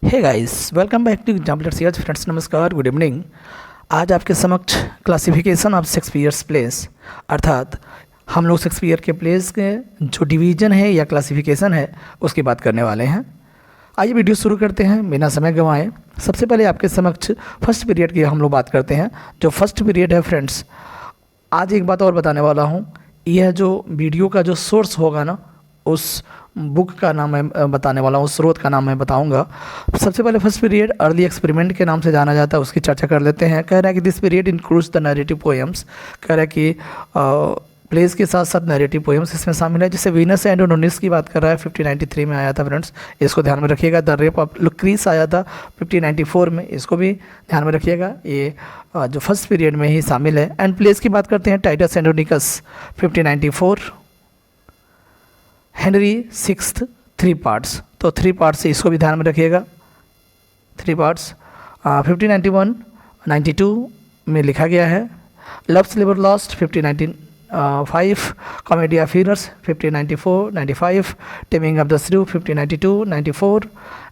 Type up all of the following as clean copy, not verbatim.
Hey guys, welcome back to exemplar series. Friends नमस्कार, good evening. आज आपके समक्ष क्लासिफिकेशन ऑफ शेक्सपियर्स प्लेस, अर्थात हम लोग शेक्सपियर के प्लेस के जो डिवीज़न है या क्लासिफिकेशन है उसकी बात करने वाले हैं। आइए वीडियो शुरू करते हैं बिना समय गंवाए। सबसे पहले आपके समक्ष फर्स्ट पीरियड की हम लोग बात करते हैं। जो फर्स्ट पीरियड है फ्रेंड्स, आज एक बात और बताने वाला हूँ। यह जो वीडियो का जो सोर्स होगा ना, उस बुक का नाम मैं बताने वाला हूँ, उस स्रोत का नाम मैं बताऊंगा। सबसे पहले फर्स्ट पीरियड अर्ली एक्सपेरिमेंट के नाम से जाना जाता है, उसकी चर्चा कर लेते हैं। कह रहा है कि this period includes the narrative poems. कह रहा है कि प्लेस के साथ साथ नैरेटिव पोएम्स इसमें शामिल है। जैसे वीनस एंड एडोनिस की बात कर रहा है, 1593 में आया था फ्रेंड्स, इसको ध्यान में रखिएगा। द रेप ऑफ लुक्रीस आया था 1594 में, इसको भी ध्यान में रखिएगा। ये जो फर्स्ट पीरियड में ही शामिल है। एंड प्लेस की बात करते हैं, Titus Andronicus 1594, Henry sixth 3 parts, तो 3 पार्ट्स से इसको भी ध्यान में रखिएगा। 3 पार्ट्स 1591 92 में लिखा गया है। लव्स लिवर lost 1595, comedy of errors 1594 95, taming of the shrew 1592 94,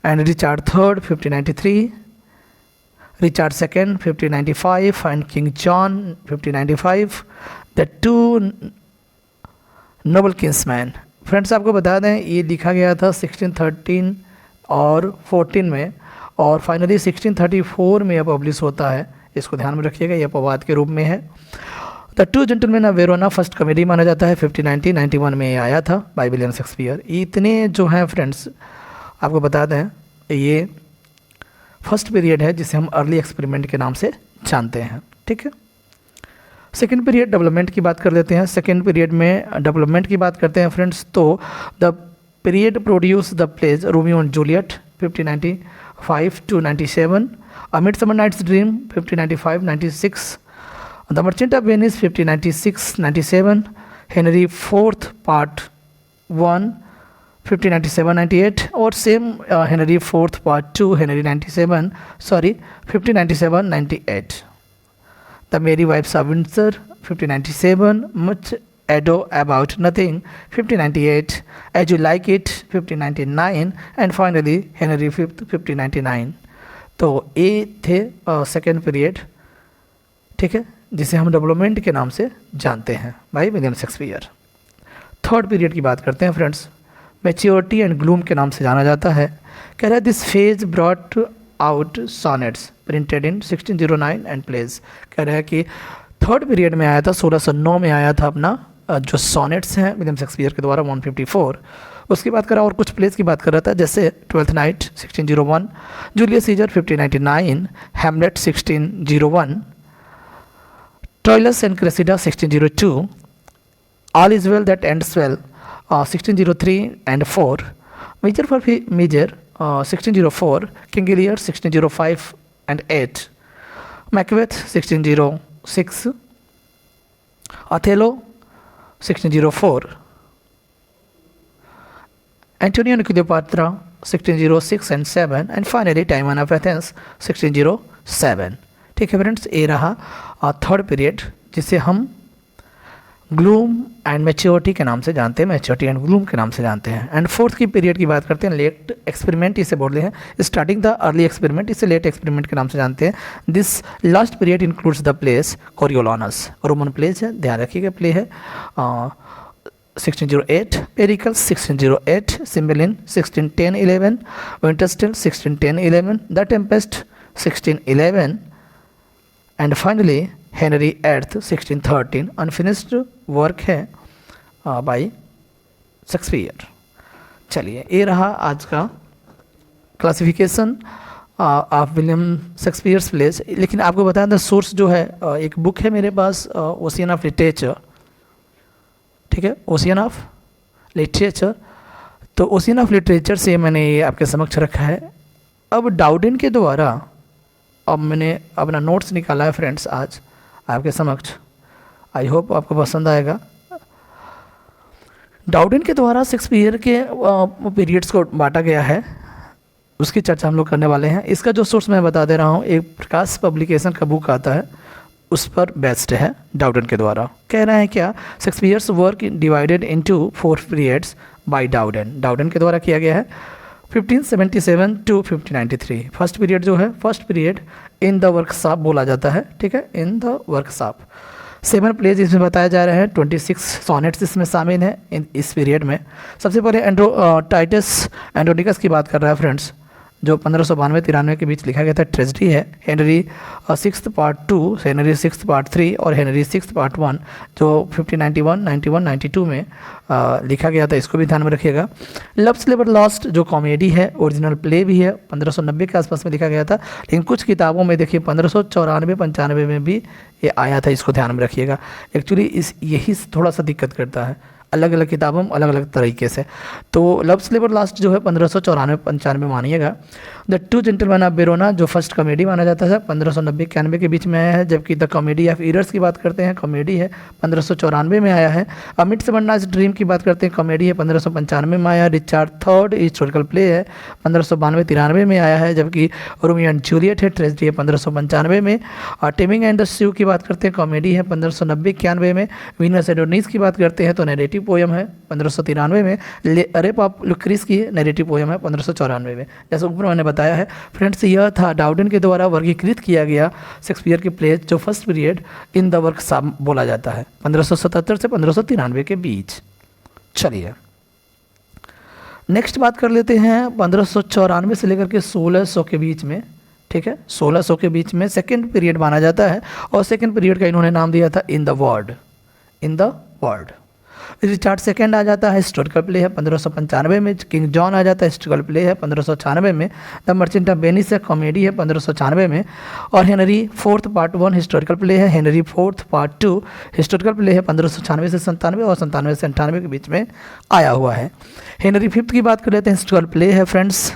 and Richard third 1593, Richard second 1595, and King John 1595, the 2 noble kinsmen. Friends आपको बता दें, ये लिखा गया था 1613 और 14 में, और फाइनली 1634 में यह पब्लिश होता है। इसको ध्यान में रखिएगा, यह अपवाद के रूप में है। The 2 gentleman of Verona first comedy माना जाता है, 1591 में आया था बाय विलियम शेक्सपियर। इतने जो हैं फ्रेंड्स आपको बता दें, ये फर्स्ट पीरियड है जिसे हम अर्ली एक्सपेरिमेंट के नाम से जानते हैं। ठीक है, सेकेंड पीरियड डेवलपमेंट की बात कर लेते हैं। सेकेंड पीरियड में डेवलपमेंट की बात करते हैं फ्रेंड्स, तो the period produce the plays Romeo and Juliet 1595 to 97, a midsummer night's dream 1595 96, the merchant of Venice 1596 97, Henry fourth part 1 1597 98, और same Henry fourth part 2 Henry 1597 98, The Merry Wives of Windsor 1597, Much Ado About Nothing 1598, As You Like It 1599, and finally Henry V 1599। तो ये थे second period, ठीक है, जिसे हम development के नाम से जानते हैं by William Shakespeare. Third period की बात करते हैं फ्रेंड्स, मैच्योरिटी एंड ग्लूम के नाम से जाना जाता है। कह रहा है this phase brought out sonnets printed in 1609 and plays. कह रहा है कि थर्ड पीरियड में आया था, 1609 में आया था अपना जो सॉनेट्स हैं विलियम शेक्सपियर के द्वारा 154। उसकी बात कर रहा, और कुछ प्लेस की बात कर रहा था, जैसे twelfth night 1601, Julius Caesar 1599, Hamlet 1601, Troilus and Cressida 1602, all is well that ends well 1603 and 4, measure for measure 1604, King Lear 1605 and 8, Macbeth 1606, Othello 1604, Antonio and Cleopatra 1606 and 7, and finally Timon of Athens 1607। ठीक है friends, ये रहा third period जिसे हम gloom and maturity के नाम से जानते हैं, मैच्योरिटी एंड ग्लूम के नाम से जानते हैं। एंड फोर्थ की पीरियड की बात करते हैं, लेट एक्सपेरिमेंट इसे बोलते हैं, स्टार्टिंग द अर्ली एक्सपेरिमेंट, इसे लेट एक्सपेरिमेंट के नाम से जानते हैं। This last period includes the plays Coriolanus, Roman plays है, ध्यान रखिएगा, प्ले है 1608, Pericles 1608, Cymbeline 1610-11, Winter's Tale 1610-11, the Tempest 1611, and finally Henry eighth 1613। Unfinished work है बाय शेक्सपियर। चलिए, ये रहा आज का classification of William Shakespeare's plays. लेकिन आपको बता दें, सोर्स जो है, एक बुक है मेरे पास, ओशियन ऑफ लिटरेचर, ठीक है, ओशियन ऑफ लिटरेचर। तो ओशियन ऑफ लिटरेचर से मैंने ये आपके समक्ष रखा है। अब डाउडेन के द्वारा अब मैंने अपना नोट्स निकाला है फ्रेंड्स आज आपके समक्ष, आई होप आपको पसंद आएगा। डाउडेन के द्वारा शेक्सपियर के पीरियड्स को बांटा गया है, उसकी चर्चा हम लोग करने वाले हैं। इसका जो सोर्स मैं बता दे रहा हूँ, एक प्रकाश पब्लिकेशन का बुक आता है, उस पर बेस्ड है डाउडेन के द्वारा। कह रहे हैं क्या, Shakespeare's work divided into 4 periods by Dowden, Dowden के द्वारा किया गया है। 1577 टू 1593 फर्स्ट पीरियड जो है, first period in the workshop बोला जाता है, ठीक है, इन द वर्कशॉप। 7 प्लेज इसमें बताया जा रहा है, 26 सोनेट्स इसमें शामिल हैं इस पीरियड में। सबसे पहले टाइटस एंड्रोनिकस की बात कर रहा है फ्रेंड्स, जो 1592-93 के बीच लिखा गया था, ट्रेजेडी है। Henry 6th part 2, Henry 6th part 3 और हेनरी 6th पार्ट 1 जो 1591, 91, 92 में लिखा गया था, इसको भी ध्यान में रखिएगा। लव स्लेवर लॉस्ट जो कॉमेडी है, ओरिजिनल प्ले भी है, 1590 के आसपास में लिखा गया था, लेकिन कुछ किताबों में देखिए 1594-95 में भी ये आया था, इसको ध्यान में रखिएगा। एक्चुअली यही थोड़ा सा दिक्कत करता है, अलग अलग किताबों में अलग अलग तरीके से। तो लव स्लेवर लास्ट जो है 1594-95 मानिएगा। The two gentlemen of Verona जो फर्स्ट कॉमेडी माना जाता है 1590-91 के बीच में आया है, जबकि द कॉमेडी ऑफ ईरर्स की बात करते हैं, कॉमेडी है 1594 में आया है। अ मिडसमर नाइट्स ड्रीम की बात करते हैं, कॉमेडी है 1595 में आया। रिचार्ड थर्ड हिस्टोरिकल प्ले है 1592-93 में आया है, जबकि रोमियो एंड जूलियट है, ट्रेजेडी है 1595 में। और टेमिंग एंड द स्यू की बात करते हैं, कॉमेडी है 1590-91 में। वीनस एडोनिस की बात करते हैं तो नैरेटिव पोयम है 1593 में। रेप ऑफ लुक्रीस की नैरेटिव पोयम है 1594 में। जैसे ऊपर मैंने बताया है फ्रेंड्स, यह था डाउडेन के द्वारा वर्गीकृत किया गया शेक्सपियर के प्लेज जो first period in the workshop बोला जाता है 1577 से 1593 के बीच। चलिए नेक्स्ट बात कर लेते हैं 1594 से लेकर के 1600 के बीच में, ठीक है, 1600 के बीच में सेकेंड पीरियड माना जाता है, और सेकेंड पीरियड का इन्होंने नाम दिया था in the world, in the world. Richard second आ जाता है, हिस्टोरिकल प्ले है 1595 में। किंग जॉन आ जाता है, हिस्टोरिकल प्ले है 1596 में। द मर्चेंट ऑफ वेनिस है, कॉमेडी है 1596 में। और Henry 4th part 1 historical play है। Henry 4th part 2 historical play है 1596 से 97 और 97 से 98 के बीच में आया हुआ है। हेनरी 5th की बात कर लेते हैं, हिस्टोरिकल प्ले है फ्रेंड्स,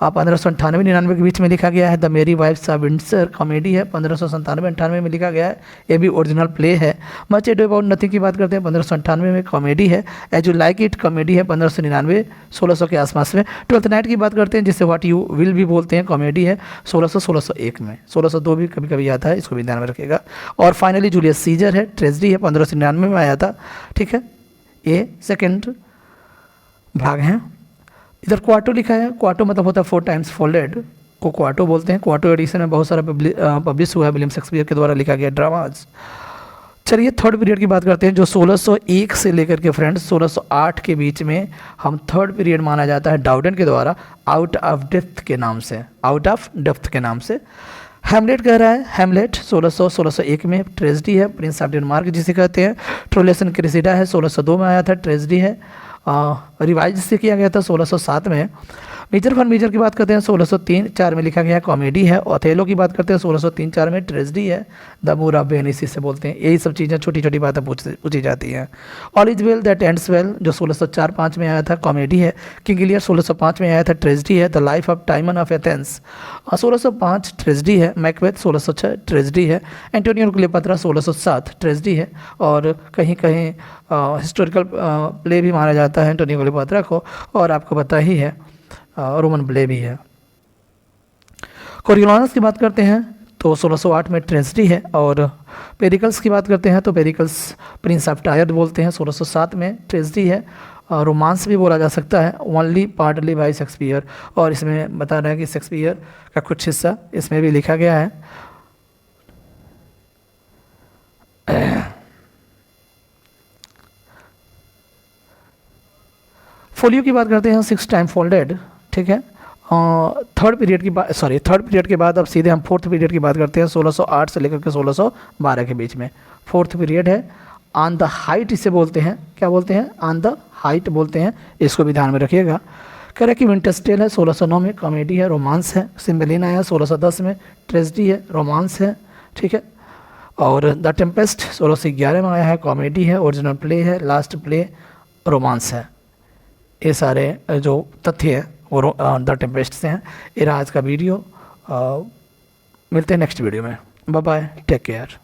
1598-99 के बीच में लिखा गया है। द मेरी वाइफ्स ऑफ विंडसर कॉमेडी है 1597-98 में लिखा गया है, ये भी ओरिजिनल प्ले है। मच एडो अबाउट नथिंग की बात करते हैं 1598 में, कॉमेडी है। As you like it comedy है 1599, 1600 के आसपास में। ट्वेल्थ नाइट की बात करते हैं जिसे व्हाट यू विल भी बोलते हैं, कॉमेडी है 1600-1601 में। 1602 भी कभी कभी आता है, इसको भी ध्यान में रखिएगा। और फाइनली जूलियस सीजर है, ट्रेजेडी है 1599 में आया था, ठीक है, ये सेकेंड भाग है। इधर क्वार्टो लिखा है, क्वार्टो मतलब होता है 4 टाइम्स फोल्डेड को क्वार्टो बोलते हैं। क्वार्टो एडिशन में बहुत सारा पब्लिश हुआ है विलियम शेक्सपियर के द्वारा लिखा गया ड्रामाज। चलिए थर्ड पीरियड की बात करते हैं जो 1601 से लेकर के फ्रेंड्स 1608 के बीच में हम थर्ड पीरियड माना जाता है डाउडेन के द्वारा, आउट ऑफ डेप्थ के नाम से, आउट ऑफ डेप्थ के नाम से। हैमलेट कह रहा है, हैमलेट 1601 में, ट्रेजेडी है, प्रिंस ऑफ डेनमार्क जिसे कहते हैं। ट्रोलेसन क्रेसिडा है 1602 में आया था, ट्रेजेडी है, रिवाइज से किया गया था 1607 में। मेजर फॉर मेजर की बात करते हैं 1603-4 में लिखा गया है, कॉमेडी है। ओथेलो की बात करते हैं 1603-4 में, ट्रेजेडी है। द मूर ऑफ वेनिस से बोलते हैं। यही सब चीज़ें छोटी छोटी बातें पूछी जाती हैं। All is well that ends well जो 1604-5 में आया था, कॉमेडी है। किंग लियर 1605 में आया था, ट्रेजेडी है। The life of टाइमन of Athens 1605 tragedy है। मैकबेथ 1606 ट्रेजेडी है। एंटोनियो क्लियोपात्रा 1607 ट्रेजेडी है। और कहीं कहीं हिस्टोरिकल प्ले भी माना जाता है एंटोनियो क्लियोपात्रा को, और आपको पता ही है रोमन प्ले भी है। कोरियोलानस की बात करते हैं तो 1608 में ट्रेजेडी है। और पेरिकल्स की बात करते हैं तो पेरिकल्स प्रिंस ऑफ टायर बोलते हैं 1607 में, ट्रेजेडी है। रोमांस भी बोला जा सकता है, ओनली पार्टली बाय शेक्सपियर। और इसमें बता रहे हैं कि शेक्सपियर का कुछ हिस्सा इसमें भी लिखा गया है। फोलियो की बात करते हैं 6 टाइम फोल्डेड, ठीक है। थर्ड पीरियड के बाद अब सीधे हम फोर्थ पीरियड की बात करते हैं 1608 से लेकर के 1612 के बीच में। फोर्थ पीरियड है, ऑन द हाइट इसे बोलते हैं, क्या बोलते हैं, ऑन द हाइट बोलते हैं, इसको भी ध्यान में रखिएगा। कह रहे कि विंटर्स टेल है 1609 में, कॉमेडी है, रोमांस है। सिम्बेलिन आया 1610 में, ट्रेजेडी है, रोमांस है, ठीक है। और द टेम्पेस्ट 1611 में आया है, कॉमेडी है, ओरिजिनल प्ले है, लास्ट प्ले रोमांस है। ये सारे जो तथ्य हैं वो द टेम्पेस्ट से हैं। ये आज का वीडियो, मिलते हैं नेक्स्ट वीडियो में। Bye bye, take care.